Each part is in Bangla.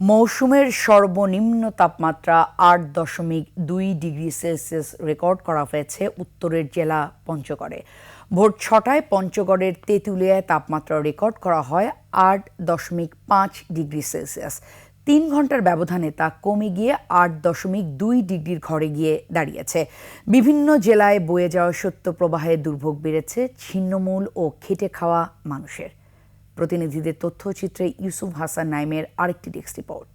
মৌসুমের সর্বনিম্ন তাপমাত্রা ৮.২ ডিগ্রি সেলসিয়াস রেকর্ড করা হয়েছে উত্তরের জেলা পঞ্চগড়ে। ভোর ৬টায় পঞ্চগড়ের তেঁতুলিয়ায় তাপমাত্রা রেকর্ড করা হয় ৮.৫ ডিগ্রি সেলসিয়াস। ৩ ঘন্টার ব্যবধানে তা কমে গিয়ে ৮.২ ডিগ্রির ঘরে গিয়ে দাঁড়িয়েছে। বিভিন্ন জেলায় বয়ে যাওয়া শৈত্যপ্রবাহে দুর্ভোগ বেড়েছে ছিন্নমূল ও খেটে খাওয়া মানুষের। প্রতিনিধিদের তথ্যচিত্রে ইউসুফ হাসান নাইমের আরেকটি ডেস্ক রিপোর্ট।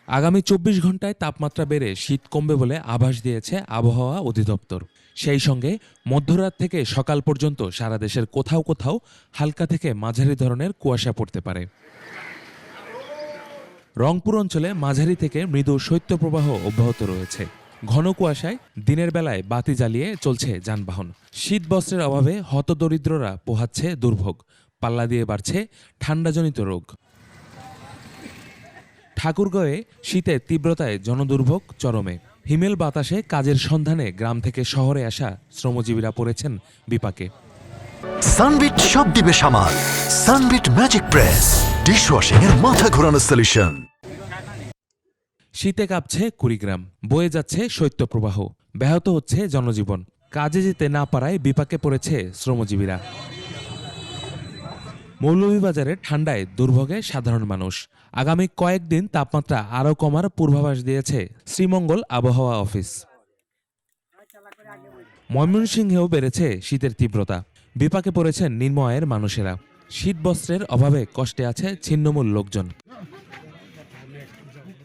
আগামী ২৪ ঘন্টায় তাপমাত্রা বেড়ে শীত কমবে বলে আভাস দিয়েছে আবহাওয়া অধিদপ্তর। সেই সঙ্গে মধ্যরাত থেকে সকাল পর্যন্ত সারা দেশের কোথাও কোথাও হালকা থেকে মাঝারি ধরনের কুয়াশা পড়তে পারে। রংপুর অঞ্চলে মাঝারি থেকে মৃদু শৈত্যপ্রবাহ অব্যাহত রয়েছে। ঘন কুয়াশায় দিনের বেলায় বাতি জ্বালিয়ে চলছে যানবাহন। শীত বস্ত্রের অভাবে হতদরিদ্ররা পোহাচ্ছে দুর্ভোগ। পাল্লা দিয়ে বাড়ছে ঠান্ডাজনিত রোগ। ঠাকুরগাঁয়ে শীতের তীব্রতায় জনদুর্ভোগ চরমে। হিমেল বাতাসে কাজের সন্ধানে গ্রাম থেকে শহরে আসা শ্রমজীবীরা পড়েছেন বিপাকে। সানবিট সব দিবে সামাল। সানবিট ম্যাজিক প্রেস ডিশওয়াশিং এর মাথা ঘোরানো সলিউশন। শীতে কাঁপছে কুড়িগ্রাম, বয়ে যাচ্ছে শৈত্যপ্রবাহ, ব্যাহত হচ্ছে জনজীবন। কাজে যেতে না পারায় বিপাকে পড়েছে শ্রমজীবীরা। মৌলভীবাজারে ঠান্ডায় দুর্ভোগে সাধারণ মানুষ। আগামী কয়েকদিন তাপমাত্রা আরও কমার পূর্বাভাস দিয়েছে শ্রীমঙ্গল আবহাওয়া অফিস। ময়মনসিংহেও বেড়েছে শীতের তীব্রতা। বিপাকে পড়েছেন নিম্ন আয়ের মানুষেরা। শীতবস্ত্রের অভাবে কষ্টে আছে ছিন্নমূল লোকজন।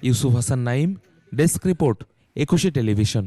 Yusuf Hasan Naim, desk report, ২১ television.